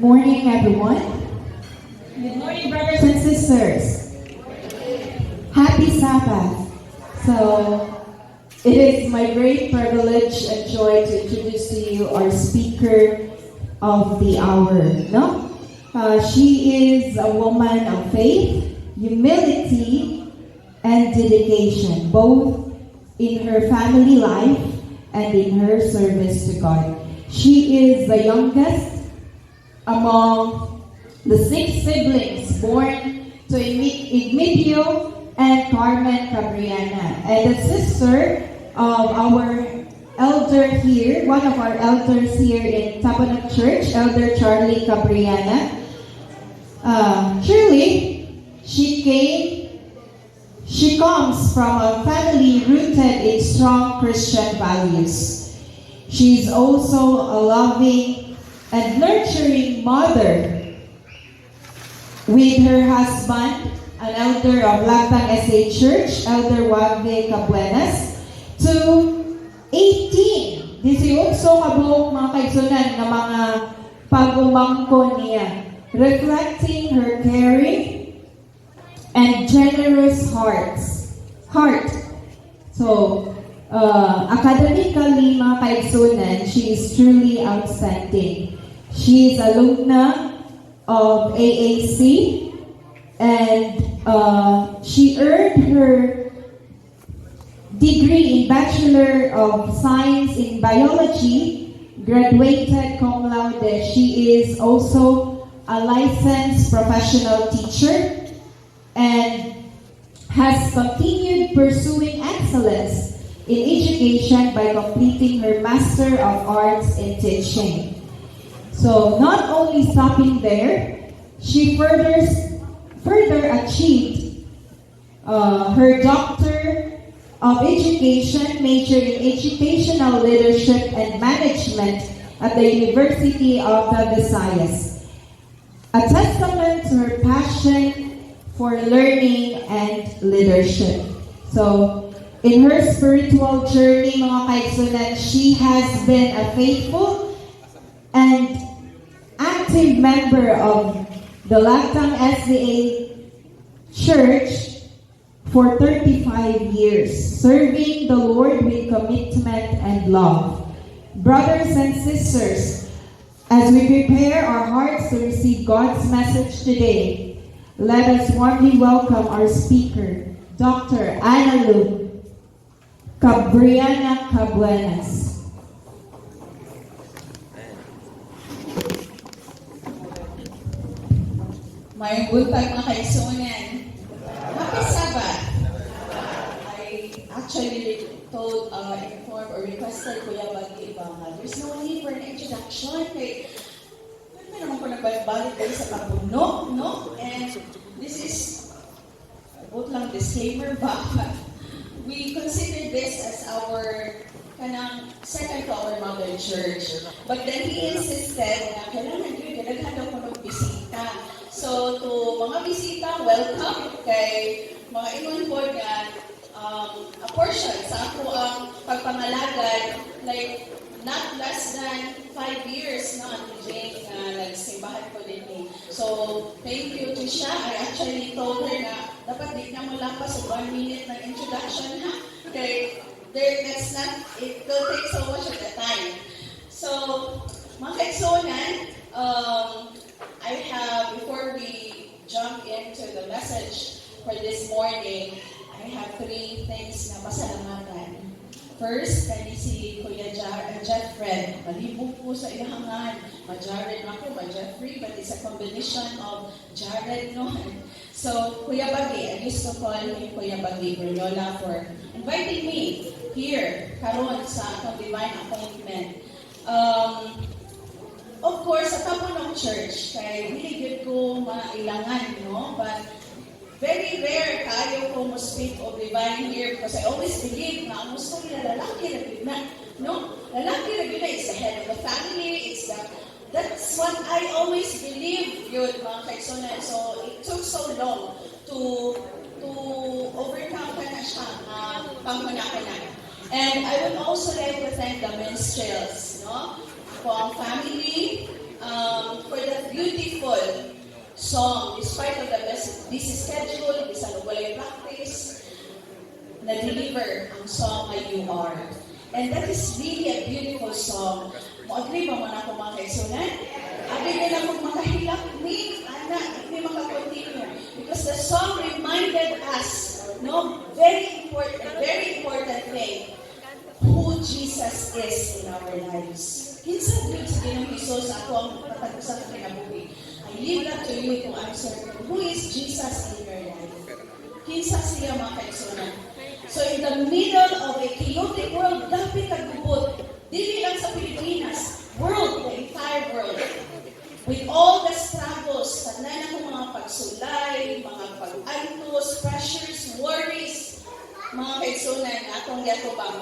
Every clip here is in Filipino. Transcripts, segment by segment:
Morning, everyone. Good morning, brothers and sisters. Happy Sabbath. So, it is my great privilege and joy to introduce to you our speaker of the hour. No? She is a woman of faith, humility, and dedication, both in her family life and in her service to God. She is the youngest among the 6 siblings born to Igmedio and Carmen Cabriana, and the sister of our elder here, one of our elders here in Tabanag Church, Elder Charlie Cabriana. Surely, she comes from a family rooted in strong Christian values. She's also a loving and nurturing mother with her husband, an elder of Lagtang SA Church, Elder Wagde Cabuenas, to 18. Disiyokso kabuok mga kaigsunan ng mga pag-umangko niya, reflecting her caring and generous heart. So, academically, mga kaigsunan, she is truly outstanding. She is alumna of AAC, and she earned her degree in Bachelor of Science in Biology, graduated cum laude. She is also a licensed professional teacher and has continued pursuing excellence in education by completing her Master of Arts in Teaching. So, not only stopping there, she further achieved her Doctor of Education, major in Educational Leadership and Management at the University of the Visayas. A testament to her passion for learning and leadership. So, in her spiritual journey, mga kaigsunan, she has been a faithful and active member of the Lagtang SDA Church for 35 years, serving the Lord with commitment and love. Brothers and sisters, As we prepare our hearts to receive God's message today, let us warmly welcome our speaker, Dr. Ana Lu Cabriana Cabuenas. May buntag mga kaigsunan. Happy Sabbath! I actually told, informed or requested Kuya Bagi Ibanga, there's no need for an introduction. Kay, ano naman ko nagbalik kayo sa pabuno, no? And this is, both lang disclaimer ba, we consider this as our kanang second to our mother church. But then he insisted na kailangan yun, kailangan daw ko magbisita. So, to mga bisita, welcome kay mga ingon po nga a portion sa ako ang pagpangalagad, like not less than 5 years na ang Jane na nagsimbahan ko din eh. So, thank you to siya. I actually told her na dapat di na mo lampas sa 1 minute ng introduction ha. Okay, that's not, it will take so much of the time. So, mga kaigsunan, I have, before we jump into the message for this morning, I have 3 things na pasalamatan. First, kani si Kuya Jeffred, malibog po sa ilahangan. Ma-Jared ako, ma-Jeffrey, but it's a combination of Jared noon. So, Kuya Bagi, I used to call him Kuya Bagi Bernola for inviting me here, karon sa akong divine appointment. Of course, sa tapo ng church, kay really good ko mailangan, no? But very rare kayo ko mo speak of divine here because I always believe na ang gusto nila lalaki na good na, no? Lalaki na good na is the head of the family, that's what I always believe yun, mga kaigsunan. So, it took so long to overcome ka na siya, pangmana-kana. And I would also like to thank the minstrels, no? For our family, for the beautiful song, despite of the busy schedule, bisan walay practice, na-deliver ang song na You Are. And that is really a beautiful song. Mo-agree ba man ako mga kaigsunan? Agree nila kung makahilak ni, hindi makakontinue. Because the song reminded us, no, very important thing, who Jesus is in our lives. Kinsa din sa Ginoong Hesus ako ang patag-usan ng kinabuhi. I leave that to you to answer, who is Jesus in your life? Kinsa siya mga kaigsunan? So in the middle of a chaotic world, dapat kagubot. Dili lang sa Pilipinas, world, the entire world. With all the struggles, tanan ako mga pagsulay, mga pag-antos, pressures, worries, mga kaigsunan, atong yatubang.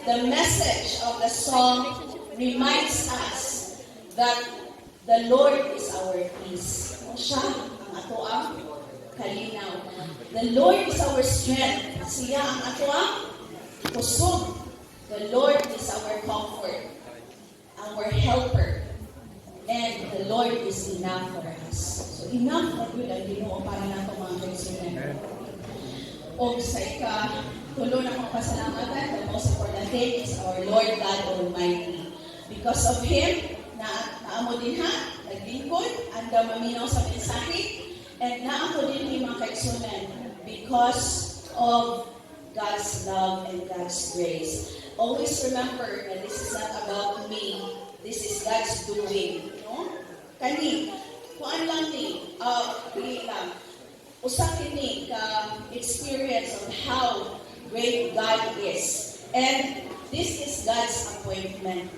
The message of the song reminds us that the Lord is our peace. Siya ang ato ang kalinaw. The Lord is our strength. Siya ang ato ang kusog. The Lord is our comfort, our helper, and the Lord is enough for us. So enough na yun ang Ginoo para nato mga kaigsunan. O sa tulo na kong pasalamatan, the most important thing is our Lord God Almighty. Because of Him, naamo din ha, naglingkod, anda maminaw sa mensahe, and naamo din Him mga kaigsunan because of God's love and God's grace. Always remember that this is not about me, this is God's doing. No? Kani, kuan lang ni, usakin ni experience of how great God is. And this is God's appointment.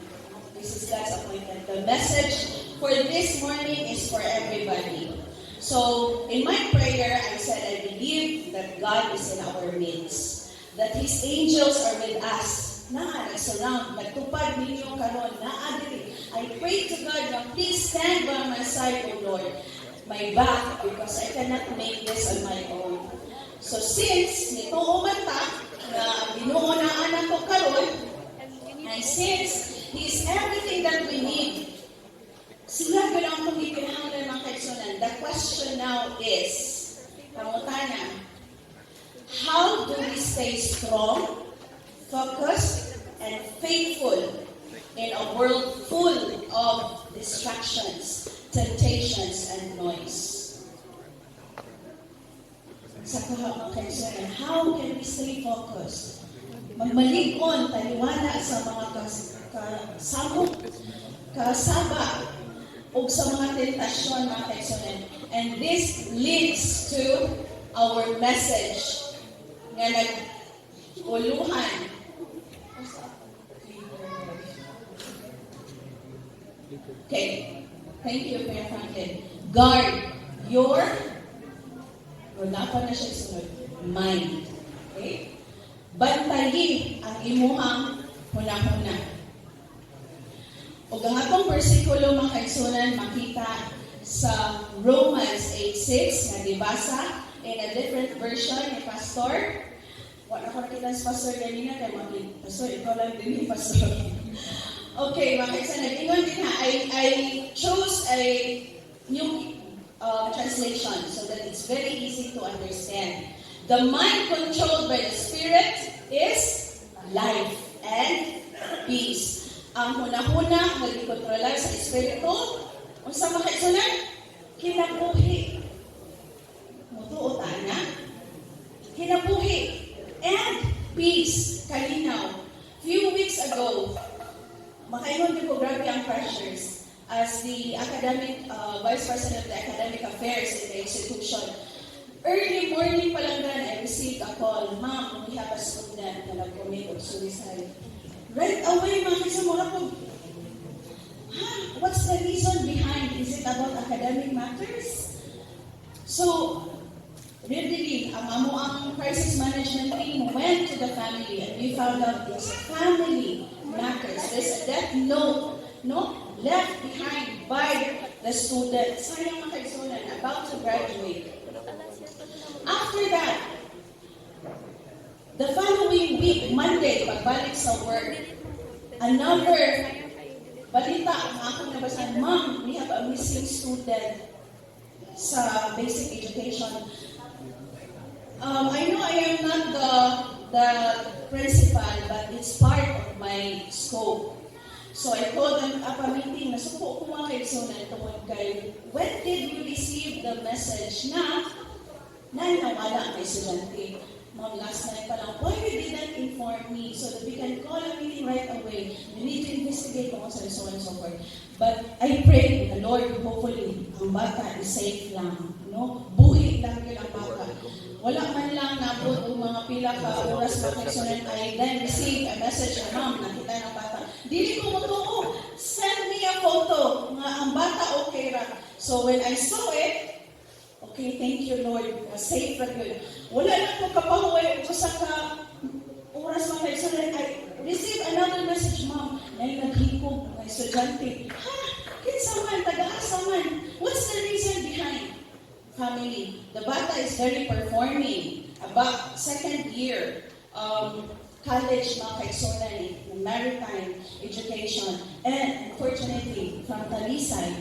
This is God's appointment. The message for this morning is for everybody. So, in my prayer, I said, I believe that God is in our midst. That His angels are with us. Nagsurround, nagtupad ninyo karon, naadiri. I pray to God na please stand by my side, O Lord. My back, because I cannot make this on my own. So, since nito umanta, na binuunaan ako karon, and since He is everything that we need. Sila ganang kung ipinahanglan ng kaigsunan. The question now is, pangutana, how do we stay strong, focused, and faithful in a world full of distractions, temptations, and noise. Sa mga kaibigan, how can we stay focused? Magmalig-on, taliwala sa mga kasaba, o sa mga tentasyon, mga kaibigan. And this leads to our message nga nag-uluhan. Okay, thank you, Mayor Franklin. Guard your, wala pa na siya sunod, mind. Okay? Bantayin ang imuhang huna-huna. O ang atong versikulo mga kaigsunan makita sa Romans 8:6 na dibasa in a different version ni Pastor. Wala ko nakita si Pastor ganina kay Pastor, ikaw lang din ni Pastor. Okay, mga kaigsunan, ingon din ha, I chose a new translation so that it's very easy to understand. The mind controlled by the Spirit is life and peace. Ang huna-huna, mag-kontrolar sa Espiritu, kung sa mga kaigsunan, kinabuhi. Mutuot na. Kinabuhi. And peace. Kalinaw. Few weeks ago, makaingon din ko grabe ang pressures as the academic, Vice President of the Academic Affairs in the institution. Early morning pa lang I received a call, Ma'am, we have a student na nag-commit of suicide. Right away, mga kasamura ko, what's the reason behind? Is it about academic matters? So, really, ang crisis management team went to the family and we found out it's family matters. There's a death note, left behind by the student. Sayang mga kaigsunan, about to graduate. After that, the following week, Monday, pagbalik sa work, another balita ang akong nabasahan, Ma'am, we have a missing student sa basic education. I know I am not the principal, but it's part of my scope. So I told them at a meeting, nasuko ko mga kaigsunan tungkol kay, when did you receive the message na nawala ang estudyante? Ma'am, last night pa lang, why you didn't inform me so that we can call a meeting right away? We need to investigate kung sa so and so forth. But I pray the Lord, hopefully, ang bata is safe lang. Buhi lang yun ang bata. Wala man lang nabot ang mga pila ka oras na kaigsunan I then receive a message na, Ma'am, nakita ng bata. Dili ko matuo, send me a photo nga ang bata okay ra. So when I saw it, okay, thank you, Lord. Safe ra good. Wala na ko kapahuway ko sa oras mga kaigsunan. I received another message, Ma'am, na naghikog ng estudyante. Ha? Kinsa man, taga-asa man. What's the reason behind? Family. The bata is very performing. About second year college mga kaigsunan maritime education. And unfortunately, from Talisay,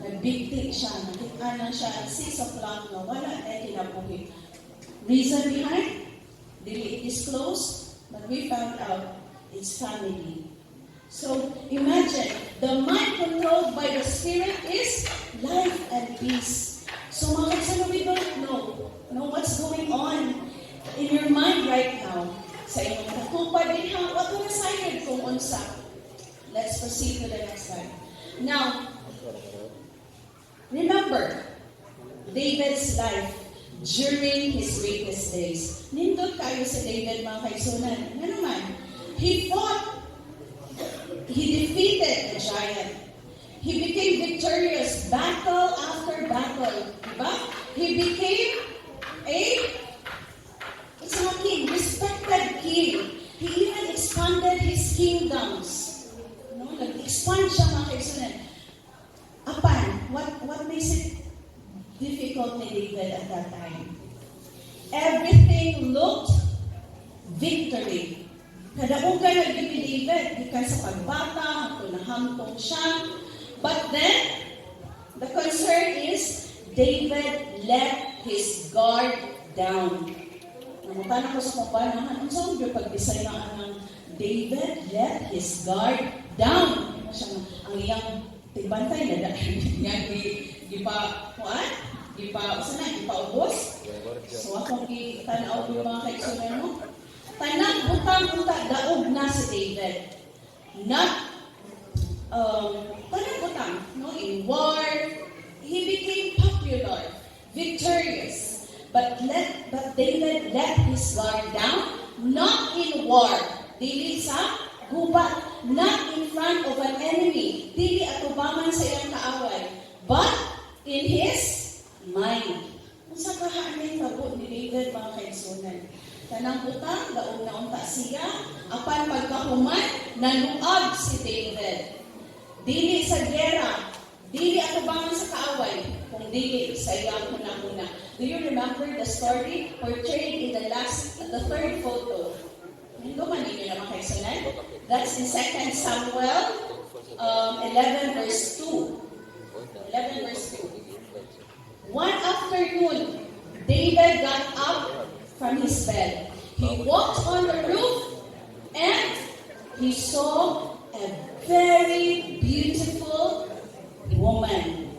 nagbigti siya, nakita na siya at 6 o'clock na wala na kinabuhi. Reason behind? Dili disclosed, but we found out it's family. So imagine, the mind controlled by the Spirit is life and peace. So mga kaigsunan, we don't know what's going on in your mind right now. Sa inyong nakupad din ha, what was decided kung unsa. Let's proceed to the next slide. Now, remember, David's life during his weakest days. Nindot kayo sa David, mga kaigsunan. Ano naman? He fought. He defeated the giant. He became victorious battle after battle. Diba? He became it's a king, respected king. He even expanded his kingdoms. Nag-expand siya, mga kaigsunan. Apan, what makes it difficult ni David at that time? Everything looked victory. Kadaugan na ni David, because sa pagbata, nahamtong siya. But then, the concern is, David let his guard down. Namutan ako sa kumpanahan, ang saan yung pagbisay na ng David let his guard down. Ang iyang tibantay na dahil niya gipa ubos. So akong itanaw yung mga kaigsunan mo. Tanang butang-buta daog na si David. Not tanang butang, no? In war, he became popular, victorious. But David let his guard down, not in war. Dili sa gubat, not in front of an enemy. Dili atubangan sa iyang kaaway. But in his mind. Kung sa kahaan tabo ni David, mga kaigsunan. Tanang butang, daog na unta siya. Apan pagkahuman, naluag si David. Dili sa gera, dili atubangan sa kaaway, kung dili sa iyang kuna-kuna. Do you remember the story portrayed in the third photo? Hindi man ninyo naman kaigsunan. That's in 2 Samuel 11 verse 2. 11 verse 2. One afternoon, David got up from his bed. He walked on the roof and he saw a very beautiful woman.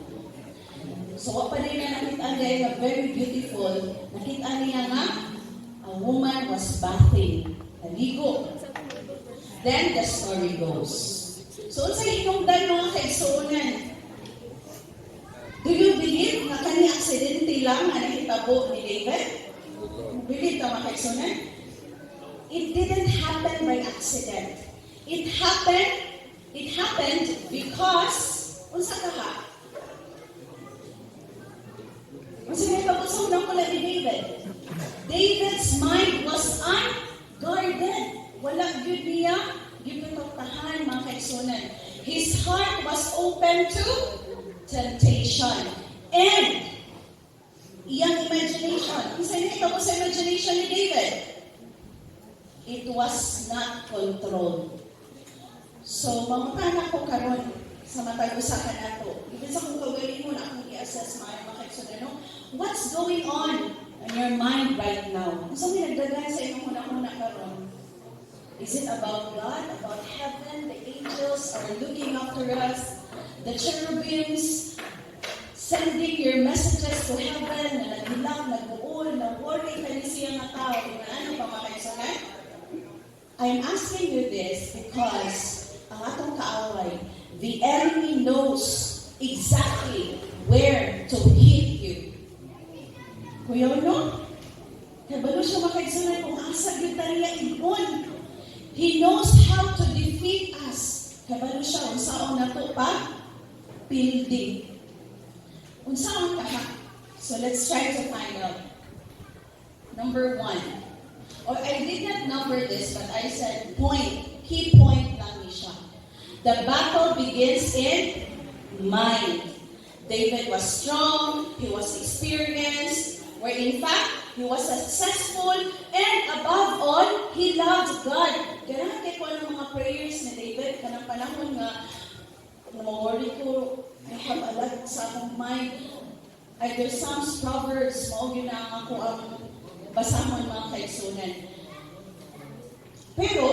So what pa rin na nakita niya, very beautiful, nakita niya nga, a woman was bathing, naligo. Then the story goes. So sa hinungdan mga kaigsunan, do you believe na kani aksidente lang na nakitabo ni David? Believe ka mga kaigsunan? It didn't happen by accident. It happened because unsa ka ha? Unsa may pag-usap ng pula ni David? David's mind was unguarded. Wala gyud niya giputoktahan mga kaigsunan. His heart was open to temptation. And iyang imagination. Isa niya ito sa imagination ni David. It was not controlled. So, mamutana ko karon sa matag usakan nato. Ibig sa kung kagaling mo na akong i-assess mga kaigsunan, no? What's going on in your mind right now? So, may nagdagan sa inyong una-una karon. Is it about God, about heaven, the angels are looking after us, the cherubims sending your messages to heaven, na nagilak, nag-uul, nag-worry, kani siya nga tao, kung ano pa mga kaigsunan? I'm asking you this because ang atong kaaway, the enemy knows exactly where to hit you. Kuya no? Kabalo siya makaigsunan kung asa yun taliya ibon. He knows how to defeat us. Kabalo siya, unsaon na to pa? Building. Unsaon ka ha? So let's try to find out. Number 1. Or I did not number this, but I said point. Key point lang ni siya. The battle begins in mind. David was strong, he was experienced, where in fact, he was successful, and above all, he loved God. Ganahan kay ko ang mga prayers ni David, kanang panahon nga, worry ko, I have a lot sa akong mind. Either Psalms, Proverbs, mao yun na ako ang basahon mga kaigsunan. Pero,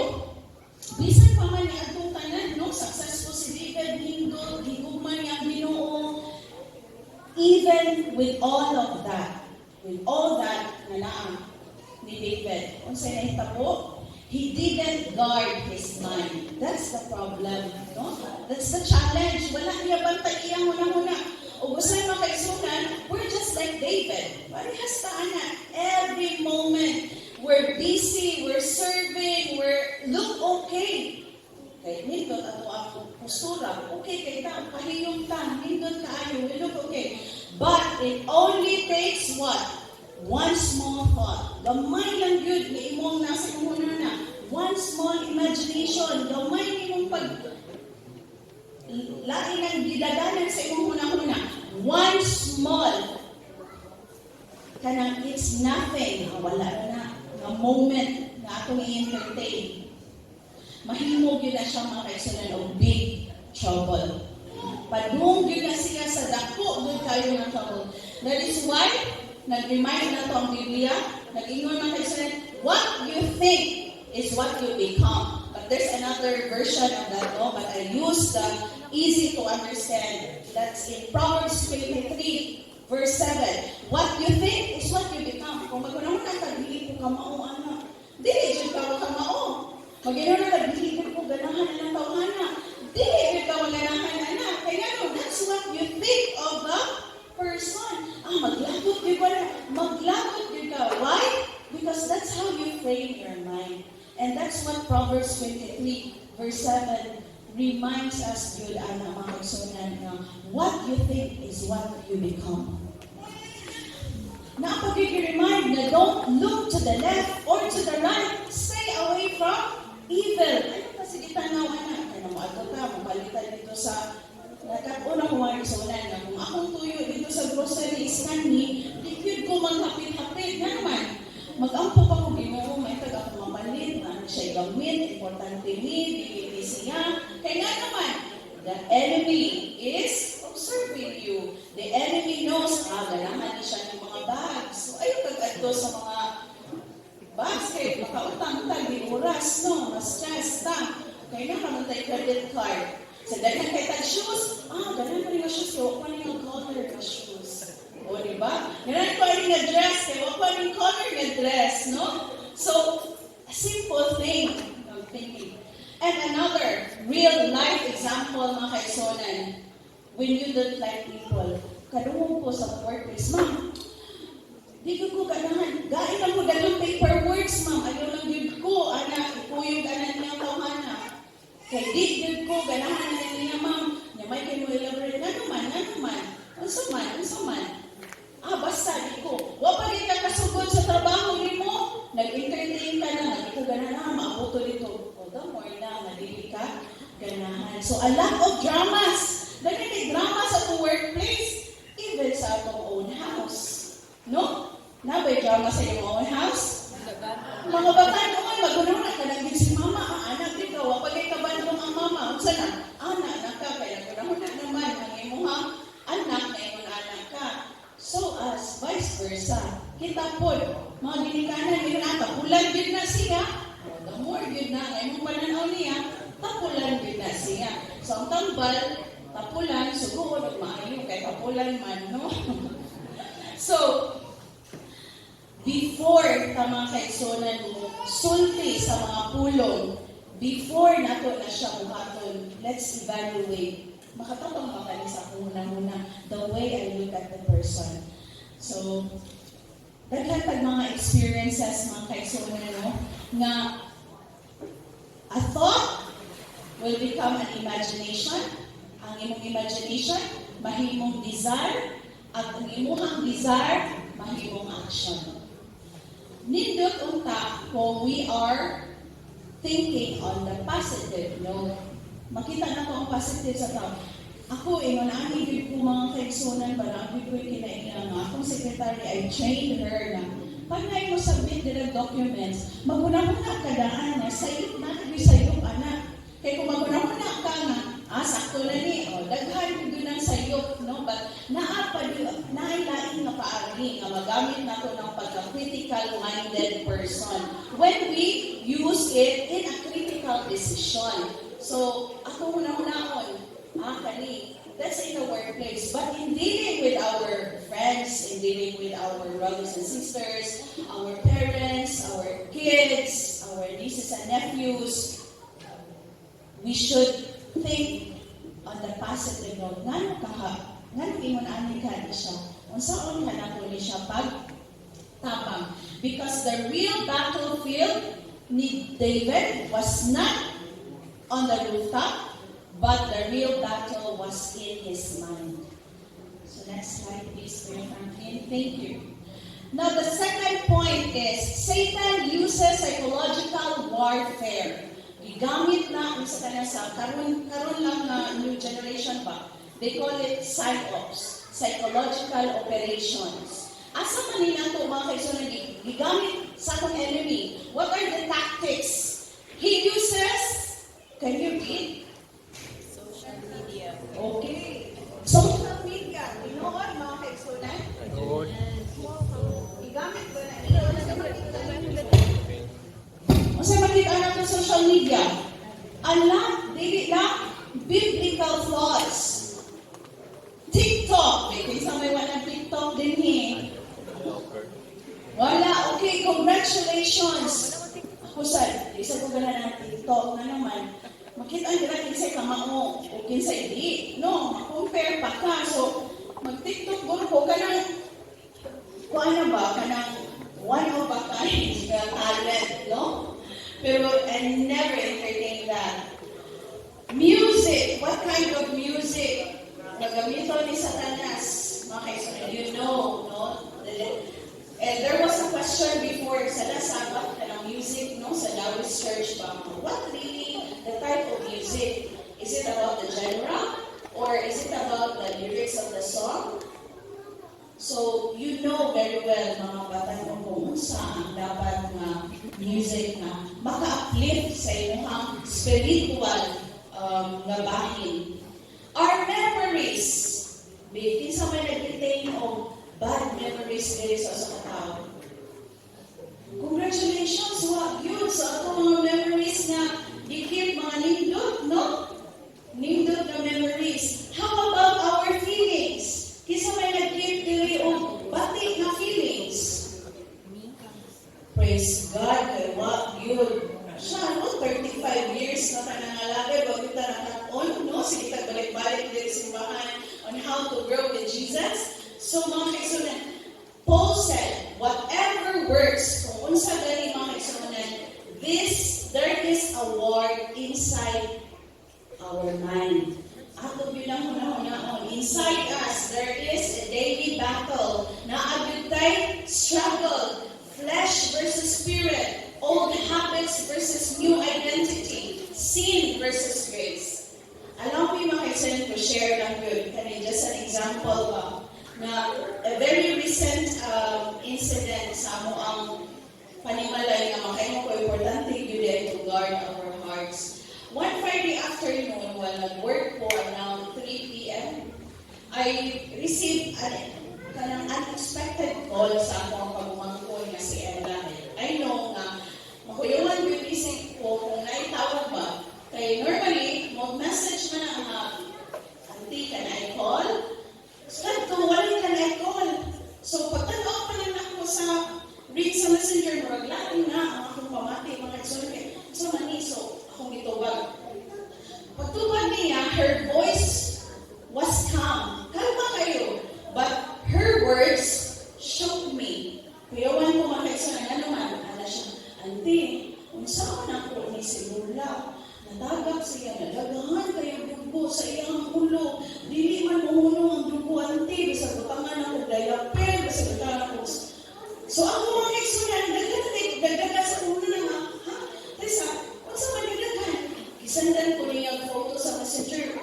bisan pa man ni atong tanan, no, successful si David, hindot, higugman niya ang Ginoo. Even with all of that, na naang ni David, unsay nahitabo, he didn't guard his mind. That's the problem, no? That's the challenge. Wala niya bantay iyang una-una. O usay mga kaigsunan, we're just like David. Parehas taana. Every moment, we're busy, we're serving, look okay. Kaya nindot ato ang postura. Okay, kaya ta, kahiyong ta, nindot kaayo, we look okay. But it only takes what? One small thought. Gamay lang yun, may imong nasa kumuna na. One small imagination. Gamay ni mong lain ang gidadanan sa imong una-una. One small. Kanang it's nothing. Wala na. A moment na atong i-entertain. Mahimog yun na siya mga kaigsunan o big trouble. Padung yun na siya sa dako doon kayo ng trouble. That is why, nag-remind na ito ang Biblia, nag-ingon mga kaigsunan, what you think is what you become. But there's another version of that, no? But I use the easy to understand. That's in Proverbs 23, verse 7. What you think is what you become. Kung magkunahon ka, dili ko kamao, anak. Dili, dyan ka kamao. Maginoon na, dili ko ganahan ng tawhana. Dili ka maganahan, anak. Kaya no, that's what you think of the person. Maglagot yun ka na. Maglagot yun ka. Why? Because that's how you frame your mind. And that's what Proverbs 23, verse 7 reminds us, yun, anak, mga kagsunan, na what you think is what you become. Napag-remind na don't look to the left or to the right. Stay away from evil. Ano kasi gitanaw, anak? Kaya mo ato ka, mapalitan dito sa nakatuna ko mga kagsunan na kung akong tuyo dito sa grocery Stanley, dikid ko maghapit-hapit. Nga naman, mag-ampo pa ko ginoo, may tag ako mapalit, na siya gamit, importante ni, bibili siya. Kaya nga naman, the enemy is observing you. The enemy knows, ganahan ni siya ng mga bags. So, ayaw kag-adto sa mga bags, kaya makautang-utang, di oras, no? Mas stress, ta. Kaya na kamantay credit card. Sa ganyan kay tag shoes, ganyan pa rin nga shoes, kaya wak pa rin ang color na shoes. O, di ba? Ganyan pa rin nga dress, kaya wak pa rin color nga dress, no? So, a simple thing of thinking. And another real-life example, mga kaisonan, when you don't like people, kadungong po sa workplace, ma'am, di ko ganahan, gain lang ko ganang paperworks, ma'am, ayaw lang yun ko, anak, ikuyog anak niya tawhana. Kaya di yun ko, ganahan na niya, ma'am, niya may kayo mo elaborate, nga naman, unsa man, basta, di ko. Wapag ka kasugod sa trabaho ni mo, nag-entertain ka na, di ko ganahan, maabuto dito. O, the more na, malili ka, ganahan. So, a lot of dramas. Nagiging drama sa workplace, even sa atong own house. No? Nabay drama sa iyong own house? Mga bata naman, magunaw na kanagin si mama, anak, ikaw, wapag ikabandong ang mama, unsa na? Anak ka, kaya gunaw na naman, ang imuhang anak na imong anak ka. So, as vice versa, kita po, mga ginikanan, yun na, tapulan yun na siya. The more yun na, ngayong pananaw niya, tapulan yun na siya. So, ang tambal, tapulan, siguro, maayo, kay tapulan man, no? So, before tama kaisonan mo, sulti sa mga pulong, before nato na siya buhaton, let's evaluate. Makatatong ba kayo sa una-una, the way I look at the person. So, daghan pag mga experiences, mga kaisonan, no, nga a thought will become an imagination. Ang imong imagination, mahimong desire, at ang imong desire, mahimong action. Nindot unta kung we are thinking on the positive note. Makita na ko ang positive sa tao. Ako, mananigid ko mga kaigsunan, barangay ko kinainga nga. Akong secretary, I trained her na pag na mo submit nila documents, maguna-muna ka daan na sayop na, sayop anak. Kaya kung maguna-muna ka nga, sakto na ni, daghan ko ng sayop, no? But nailain na paagi nga magamit na to ng pagka-critical minded person when we use it in a critical decision. So, ako muna-munahon, kani, that's in the workplace. But in dealing with our friends, in dealing with our brothers and sisters, our parents, our kids, our nieces and nephews, we should think on the positive note. Ngano ingon ani ka ni siya? Unsaon ka na ni siya pag tapang? Because the real battlefield ni David was not on the rooftop, but the real battle was in his mind. So next slide, please, Brother Franklin. Thank you. Now the second point is Satan uses psychological warfare. Gigamit na sa kanya sa karon lang na new generation pa. They call it psyops, psychological operations. Asa man nila ito mga kaisunod, gigamit sa akong enemy. What are the tactics? He uses, can you read? Social media. Okay. Social media. Tinood mga kaisunod? Gigamit ba na ito? Kasi makita na sa social media. a lot, dili lang, biblical thoughts. TikTok, may kinsa may wala TikTok din eh. Wala, okay, congratulations. Ako sa, isa ko gala ng TikTok na naman. Makita ang gala kinsay kamao o kinsay di. No, compare pa ka. So, mag-TikTok ko kanang, kung ano ba, kanang one of a kind na talent, no? Pero I never entertained that. Music, what kind of music? Nagamito ni Satanas. Okay, so you know, no? And there was a question before sa nasabat ka ng music, no? Sa Lawis Church ba? What really the type of music? Is it about the genre? Or is it about the lyrics of the song? So, you know very well, mga batang kung saan dapat na music na maka-uplift sa inyong spiritual nga bahin. Our memories, bikin sa may nag-retain o bad memories there sa katao. Congratulations, wag yun sa ato mga memories na i-keep mga nindot, no? Nindot na memories. How about our feelings? Kisa may nag-keep diri o batik na feelings. Praise God, kay wag yun. Siya, no? 35 years na tanangalagay, wag kita nakaton, no? Sige, balik-balik din simbahan on how to grow with Jesus. So, mga kaisunan, Paul said, whatever works, kung unsa gani mga kaisunan, there is a war inside our mind. Ato bilang hunahunahon, inside us, there is a daily battle. Naabitay struggle, flesh versus spirit, old habits versus new identity, sin versus grace. Allow me mga kaisunan to share lang yun. Kani just an example ba? Na a very recent incident sa amo ang panimalay nga makaino ko importante yun to guard our hearts. One Friday afternoon, while nag-work ko around 3 p.m., I received an unexpected call sa akong pagmangkol na si Ella. I know nga, makuyungan ko yung isip ko kung naitawag ba. Kaya normally, mag-message man ang auntie ka na i-call. So, wala ka na i-call. So, pagtanaw pa lang ako sa read sa messenger, maraglating na ang akong pamati, mga exotic. So, maniso, akong itubag. Pagtubag niya, her voice was calm. Kalma kayo. But her words shook me. Kuyawan ko mga exotic na naman. Ano siya, auntie, kung saan ako ni si Lula, natagap siya, nadagahan kayo dugo sa iyang ulo. Dili man umuno ang dugo, auntie. Bisa butangan ako diaper, bisa butangan ako. So ako mga eksunan, dagdagan sa ulo na nga, ha? Tessa, kung sa madagdagan, isandan ko niya photo sa messenger.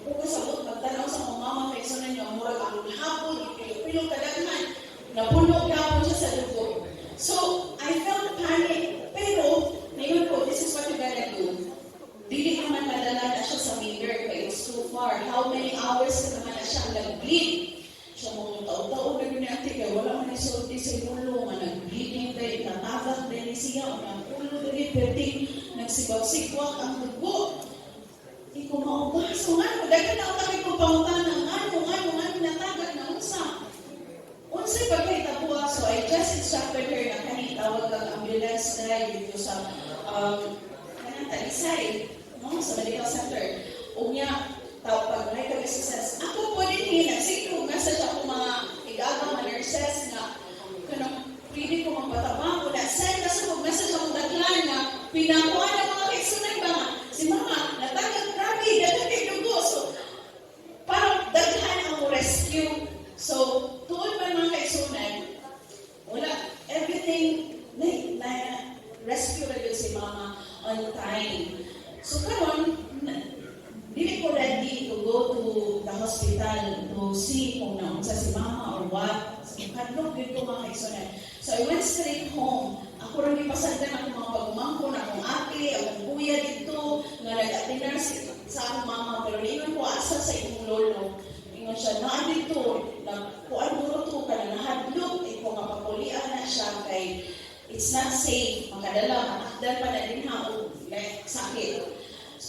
Kung ka sabot, magtanaw sa mga mama eksunan niya, murag ang hapon, ipilong kadagman, napuno hapon siya sa dugo. So, I felt panic. Pero, ngayon ko, this is what you gotta do. Dili naman madala na siya sa mirror, kaya it's too far. How many hours naman na siya nag-bleed? Siya mong taon-taon na yun natin, kaya wala man isulti sa ulo, nga nag-bleeding din, natagak din siya, o ng ulo din, pwede nagsibag-sigwak ang dugo. Di ko maubah. So nga, dahil na utang ko pangutan ng ano, natagak na unsa. Unsay pagkita po, so I just instructed her na kanitawag ang ambulance na dito sa kanang Talisay, no? Sa medical center. O niya, pag may kag-assistance, ako po din nagsigro message ako mga igagang mga nurses na kanang pwede ko magpatabang ko na send na sa mag-message ako daglan na pinakuha ng mga kaisunan ba nga si mama, natagag grabe, daghan kay dugo. So, parang daghan ang rescue. So, tuon ba mga kaisunan, wala, everything na rescue na yun si mama on time. So, karon dili ko ready to go to the hospital to see kung naunsa si mama or what. So, kadlok dito mga kaisunan. So, I went straight home. Ako rin ipasandan ako mga pagumangko na akong ate, akong kuya dito, nga nag-attender sa akong mama. Pero ingon ko asa sa ikong lolo. Ingon siya, naa dito, kuan duro to ka na nahadlok, ikaw nga papulian na siya kay it's not safe. Makadala, makakdal pa na din ha, like, sakit.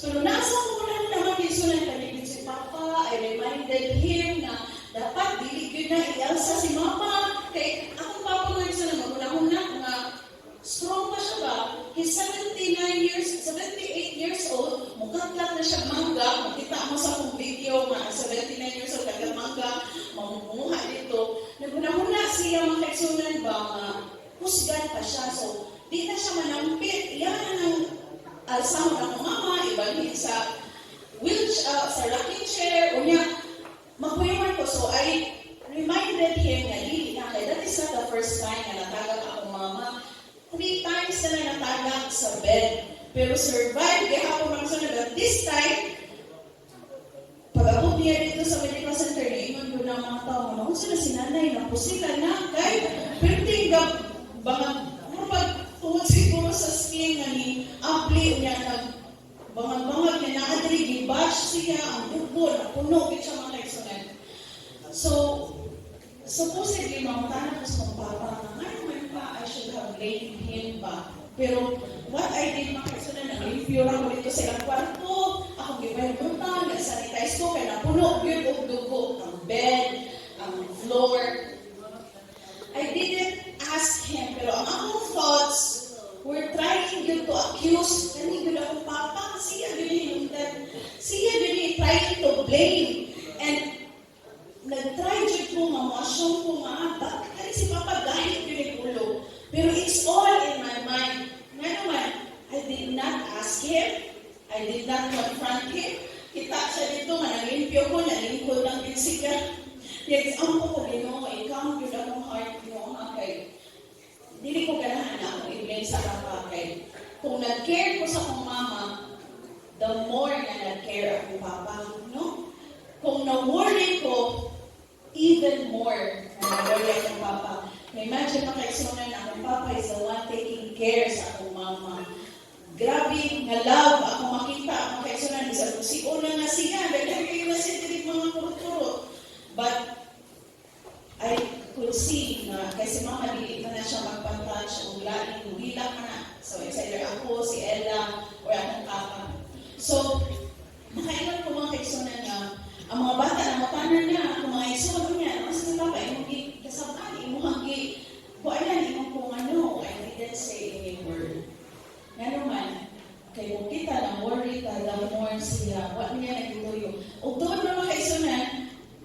Pero nasa ko lang naman yung sunod kanilin si Papa, I reminded him na dapat dili yun na ialsa si Mama. Kay akong Papa ko yung sunod, maguna-una nga strong pa siya ba? He's 78 years old, mukatlat na siya mangga, makita mo sa akong video, mga 79 years old, mangga, mamunguha dito. Naguna-una siya mga kaigsunan ba, husgan pa siya. So, di na siya manampit. Yan ang alsahon ng mama, ibalhin sa wheelchair, sa rocking chair, o niya, magpuyaman ko. So, I reminded him na hindi na, that is not the first time na natagak ako mama. 3 times na natagak sa bed. Pero survive, kaya ako mga sunod. But this time, pag-abot niya dito sa medical center, naiman doon ang mga tao, kung sila si nanay, napusikan na, kay, pero tingga, pag tungod siguro sa skin na ni Apli, niya bangag-bangag niya na-adri, gibash siya, ang upo, napuno, siya mga kaigsunan. So, supposedly, mamutana ko sa papa, nga naman pa, I should have blamed him ba? Pero, what I did, mga kaigsunan, nag-review ako dito sa ilang kwarto, akong gipahimutan, nag-sanitize ko, kaya napuno, yun, dugo, ang bed, ang floor. I didn't ask him, pero ang akong thoughts were trying you to accuse, kani yun akong papa, siya yun trying to blame. And nag-try yun ko, mamasyon ko bakit kani si papa dahil yun yung ulo. Pero it's all in my mind. Nga naman, I did not ask him, I did not confront him. Kita siya dito, manalimpyo ko, nalingkod ng pinsiga. Yes, ang ko Ginoo, ikaw yun akong heart mo, kay dili ko ganahan na akong i-blame sa papa kay kung nag-care ko sa akong mama, the more na nag-care akong papa, no? Kung na-worry ko, even more na nag-worry akong papa. Imagine makaigsunan na akong papa is the one taking care sa akong mama. Grabe nga love ako makita, akong makaigsunan, isa kung si una nga siya, dahil kayo na siya dinig mga kuruturo. But I could see na kasi mama dili na siya magpantouch o laing hilak na. So it's either ako, si Ella, or akong papa. So, makailan ko mga kaigsunan na ang mga bata na matanan niya, kung mga igsunan niya, mas si papa, imong kasabaan, imong kuanan, imong kung ano, I didn't say any word. Nga naman, kay kung kita na worry ka, the more siya, what niya nagituyo. O doon na mga kaigsunan,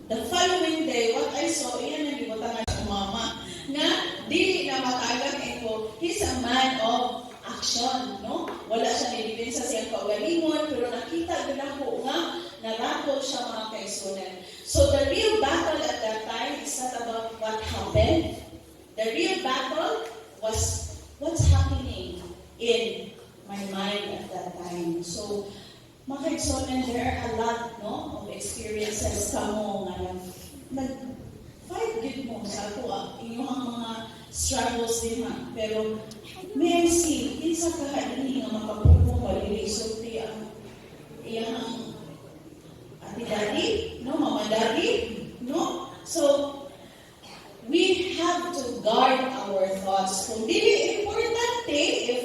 the following day, what I saw, iyan ang gibutangan sa mama, nga dili na matagag ko, he's a man of action, no? Wala siya nilibin sa siyang kaugalingon, pero nakita din ako nga, narakol siya mga kaigsunan. So the real battle at that time is not about what happened. The real battle was what's happening in my mind at that time. So, mga kaigsunan, there are a lot, no, of experiences kamo nga nag-fight good mo sa ako, inyong mga struggles din ha. Pero, may I see, isa ka hainin nga makapupong malilisot ang iyang ati daddy, no, mama daddy, no? So, we have to guard our thoughts. Kung dili importante, if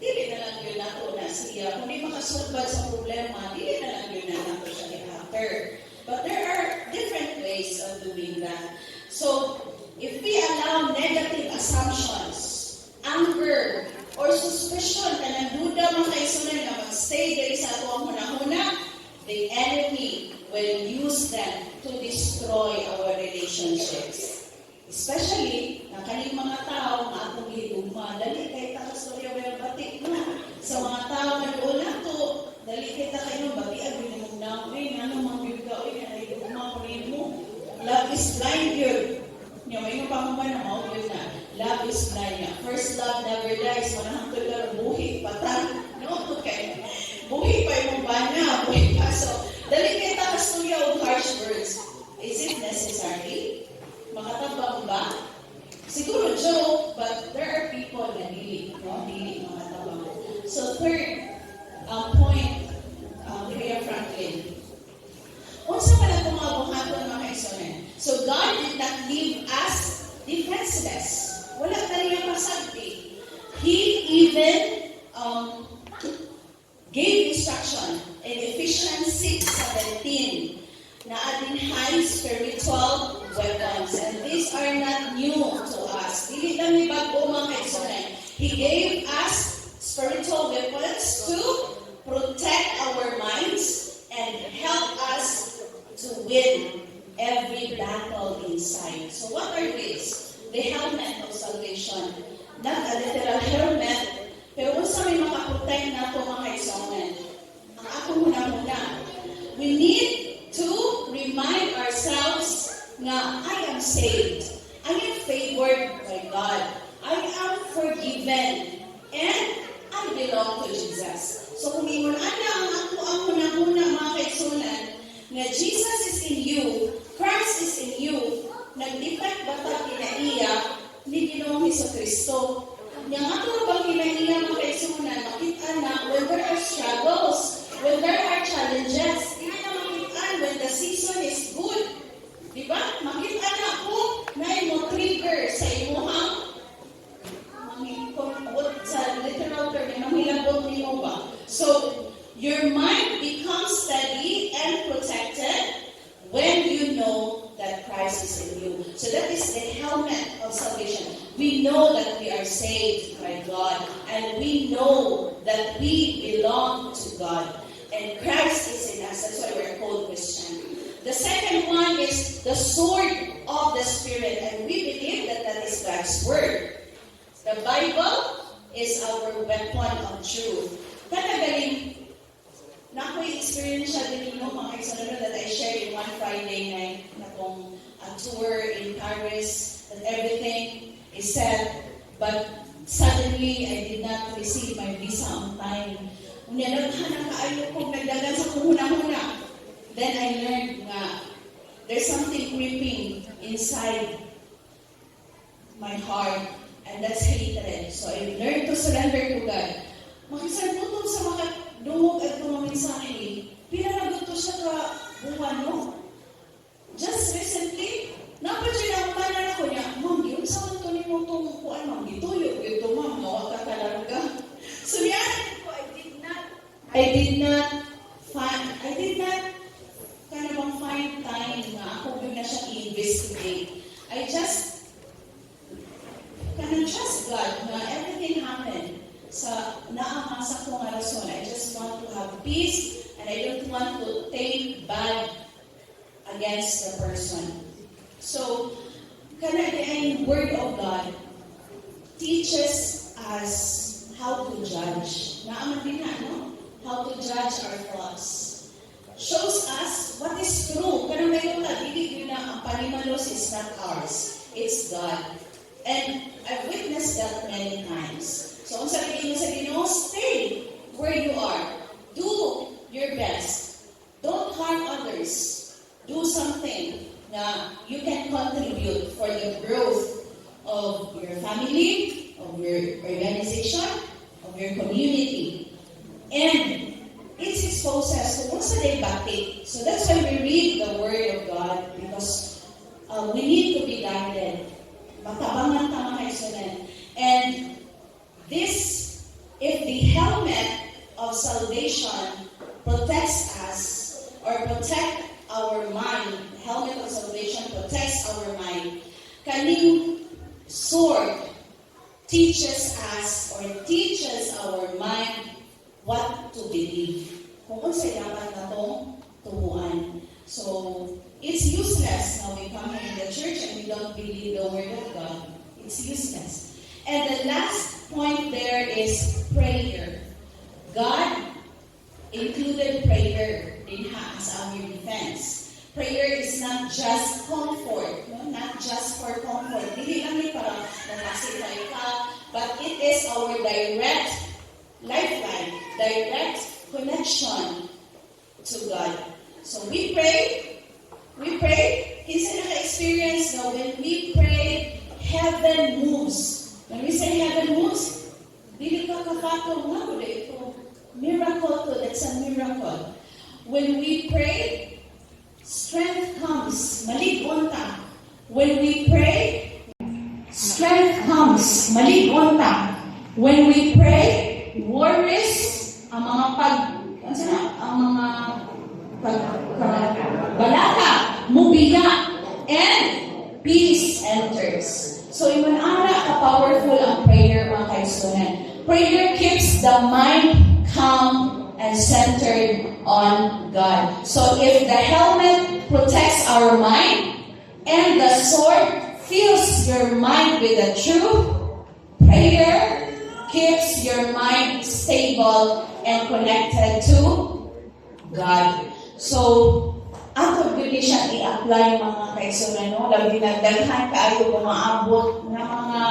dili na lang yun nato na siya. Kung di makasulbad sa problema, dili na lang yun na nato siya i-hacker. But there are different ways of doing that. So, if we allow negative assumptions, anger, or suspicion na nagduda mga kaigsunan na mag-stay there sa ato ang hunahuna, the enemy will use them to destroy our relationships. Especially, na kaning mga tao na atong gihigugma, dali kay takastorya well batik na. Sa mga tao na doon nato, dali kay kayo batiag binimog na, uy, ano mang bibga, uy, nahigugma ko rin mo. Love is blind yun. Nga, may nung pangumban na mao yun na. Love is blind niya. First love never dies. Manahang tulad, buhi, patang. No? Okay. Buhi pa yung bana, buhi pa. So, dali kay takastorya of harsh words. Is it necessary? Makatabang ba? Siguro joke, but there are people na dili, no? Dili makatabang. So third point, Rhea Franklin. Unsa pala itong mga buhaton mga kaigsunan? So God did not leave us defenseless. Wala tayong masagpi. He even gave instruction weapons. And these are not new to us. Dili lang ni bago mga kaigsunan. He gave us spiritual weapons to protect our minds and help us to win every battle inside. So what are these? The helmet of salvation. Not a literal helmet, pero kung sa may makaprotect na ito mga kaigsunan, ang ako muna, we need to remind ourselves na I am saved. I am favored by God. I am forgiven. And I belong to Jesus. So kung ingon ana ang ako muna mga kaigsunan, na Jesus is in you, Christ is in you, nag-depend ba ta kinaiya ni Ginoong Hesukristo. Yang ato ba kinaiya mga kaigsunan, makita na when there are struggles, when there are challenges, hindi na makita when the season is good. Diba? Makita na ako na mo trigger sa imuhang sa literal term, mahilabot ni mo ba? So, your mind becomes steady and protected when you know that Christ is in you. So that is the helmet of salvation. We know that we are saved by God, and we know that we belong to God, and Christ is in us. That's why we're called Christian. The second one is the sword of the Spirit, and we believe that that is God's word. The Bible is our weapon of truth. Katagaling, na ako'y experience siya din yung mga kaigsunan that I shared in one Friday night na kung a tour in Paris, that everything is set, but suddenly I did not receive my visa on time. Unya, naghanap kaayo kong nagdagan sa kuhuna-huna. Then I learned nga, there's something creeping inside my heart, and that's hatred. So I learned to surrender to God. Makisarbuton sa makadungog at mga mensahe, pinanagot ko siya ka buwan, no? Just recently, napadyan ang tanan ako niya, Ma'am, yun sa mga tunin mo itong kuan, Ma'am, gituyo, ito, Ma'am, nawa ka kalarga. So yan, I did not kind of find time na ako yun na siya i-investigate. I just can trust God na everything happened sa naama sa kong rason. I just want to have peace, and I don't want to take bad against the person. So, the Word of God teaches us how to judge. Naaman din na, no? How to judge our thoughts. Shows us what is true. Kanang mayroon na, hindi yun na ang panimalos is not ours. It's God. And I've witnessed that many times. So, kung sabihin mo sa Ginoo, stay where you are. Do your best. Don't harm others. Do something na you can contribute for the growth of your family, of your organization, of your community. And it exposes kung sa day batik. So that's why we read the Word of God, because we need to be guided. Matabangan tama kaisunan. And this, if the helmet of salvation protects us, or protect our mind, helmet of salvation protects our mind, kaning sword teaches us, or teaches our mind what to believe. Kung unsay dapat natong tubuan. So, it's useless now we come in the church and we don't believe the Word of God. It's useless. And the last point there is prayer. God included prayer in as our defense. Prayer is not just comfort, no? Not just for comfort. Hindi lang ni para nakasitay ka, but it is our direct lifeline, direct connection to God. So we pray. Kinsa naka-experience na when we pray, heaven moves. When we say heaven moves, dili ka kakato nga ulit ito. Miracle to, that's a miracle. When we pray, strength comes. Maligon ta. When we pray, strength comes. Maligon ta. When we pray, worries, ang mga balaka, mubiya, and peace enters. So, imanana ka-powerful ang prayer, mga kaigsunan. Prayer keeps the mind calm and centered on God. So, if the helmet protects our mind and the sword fills your mind with the truth, prayer keeps your mind stable and connected to God. So, ato gud siya i-apply mga kaigsunan, no? Labi na daghan kaayo umaabot na mga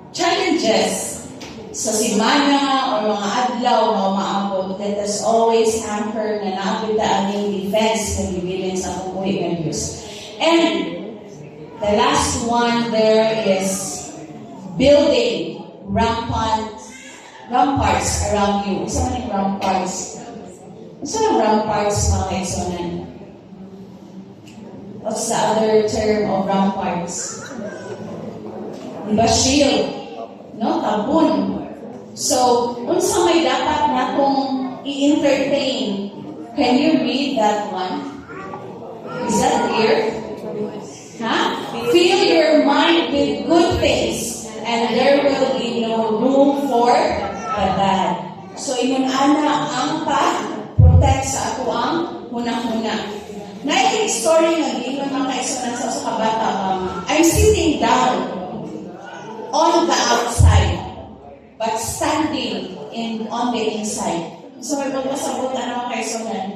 challenges sa simana o mga adlaw na umaabot. Let us always anchor na naabot ta aning defense na gibilin sa buhay ng Diyos. And the last one there is building ramparts around you. Isa man yung ramparts? Isa ng ramparts, mga kaigsunan? What's the other term of ramparts? Diba, shield? No? Tabun. So, unsa may dapat natong i-entertain? Can you read that one? Is that clear? Huh? Fill your mind with good things, and there will be no room for the bad. So, ingon ana ang protect sa ato ang hunang-huna. Na story nga giingon mga kaigsunan sa kabata, I'm sitting down on the outside, but standing on the inside. So, may pagpasabot na mga kaigsunan.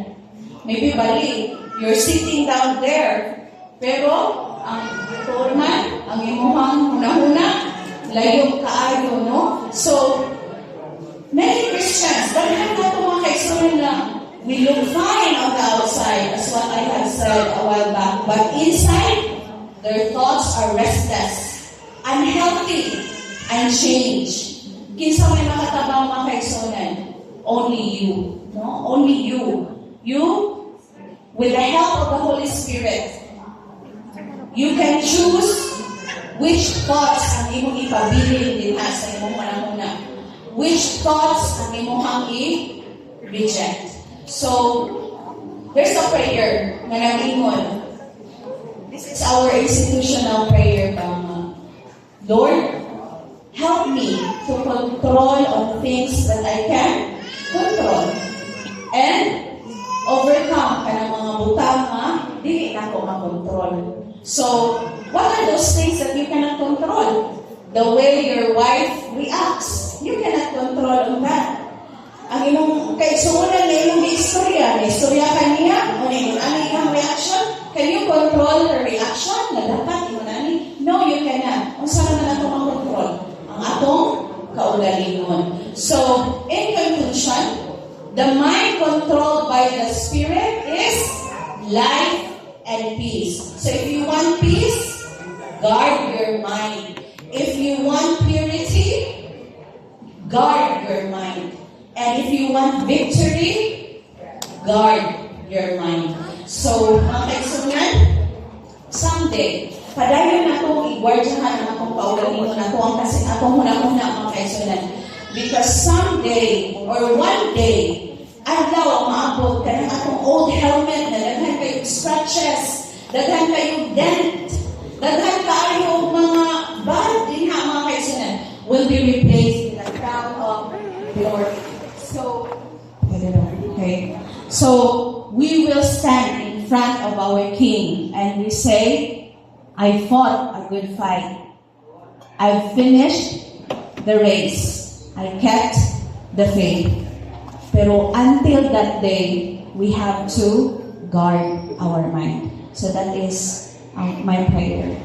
Maybe bali, you're sitting down there, pero ang turman, ang imuhang hunahuna, layong kaayo, no? So, many Christians, dahil na ito mga kaigsunan na we look fine on the outside, as what I have said a while back, but inside, their thoughts are restless, unhealthy, unchanged. Kinsa may makatabang mga kaigsunan? Only you. No? Only you. You, with the help of the Holy Spirit, you can choose which thoughts ang imong ipabilin din sa imong manamuna. Which thoughts ang imong i-reject. So, there's a prayer na nag-ingon. This is our institutional prayer. Lord, help me to control on things that I can control. And overcome ka ng mga butang na di na ko makontrol. So, what are those things that you cannot control? The way your wife reacts. You cannot control on that. Ang imong kaigsunan na imong istorya ka niya, o ano yung reaction? Can you control the reaction? Na dapat mo na ni? No, you cannot. Kung saan naman atong control? Ang atong kaugalingon. So, in conclusion, the mind controlled by the Spirit is life and peace. So, if you want peace, guard your mind. If you want purity, guard your mind. And if you want victory, guard your mind. So, mga kaigsunan, someday, padayon na akong i-guardyahan ang akong paugalingon na akong kasi akong hunang-huna mga kaigsunan. Because someday, or one day, adlaw ang maabot ka ng atong old helmet na daghan kayong scratches, daghan kayong dent, daghan kayong mga bad din ha mga kaigsunan, will be replaced with a crown of glory. So, okay. So, we will stand in front of our King and we say, I fought a good fight. I've finished the race. I kept the faith. Pero until that day, we have to guard our mind. So that is my prayer.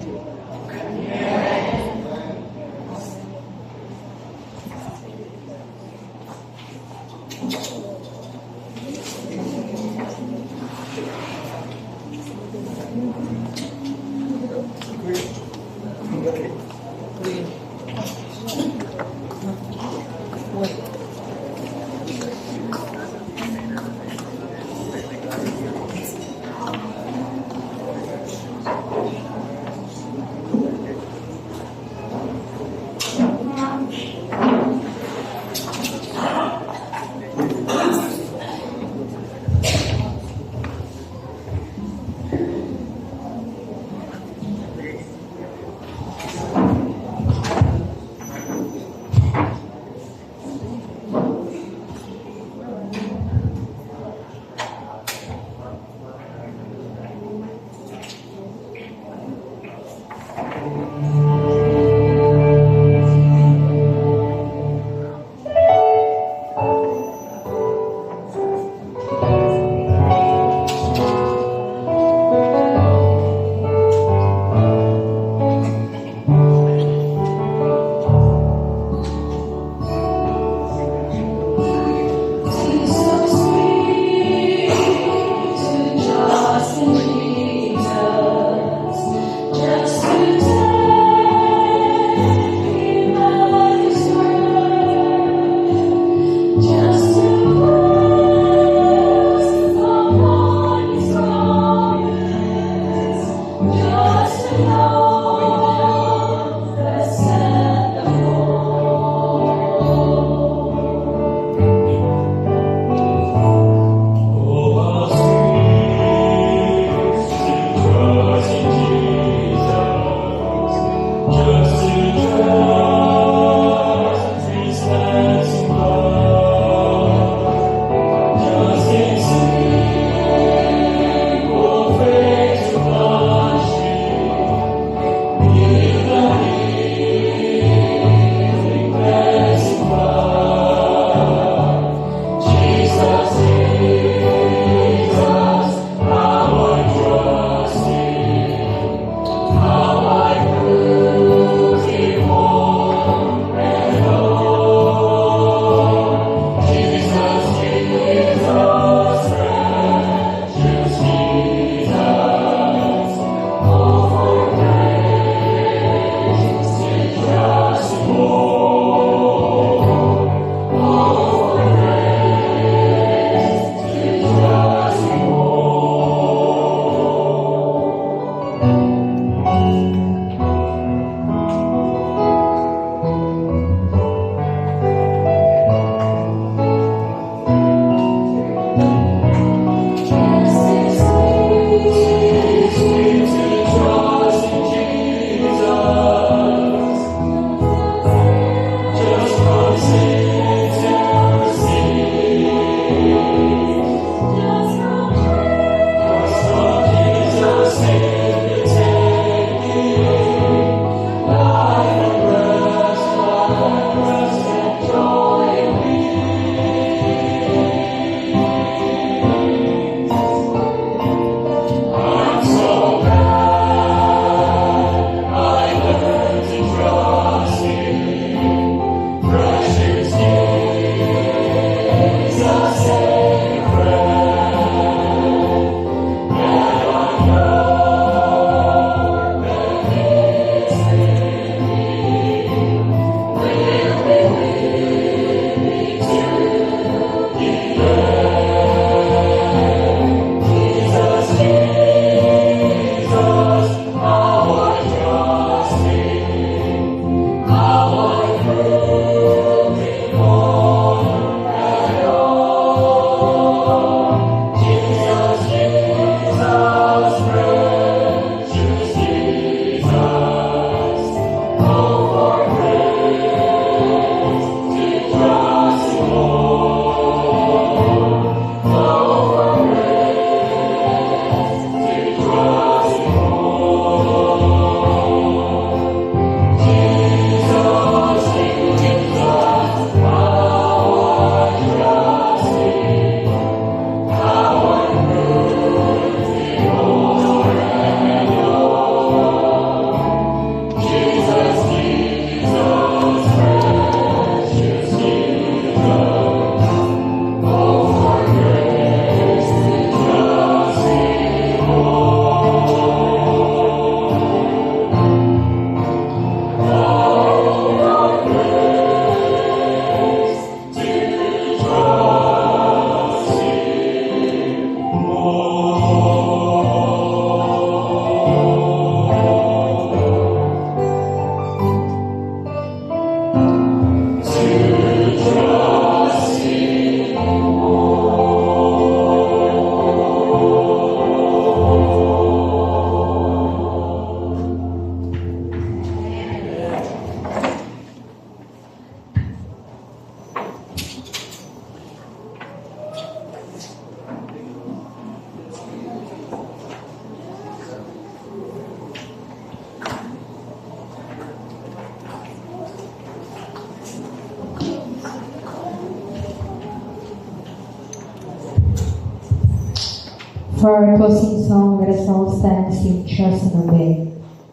For our closing song, let us all stand, sing, trust, and obey.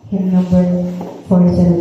Hymn number 402.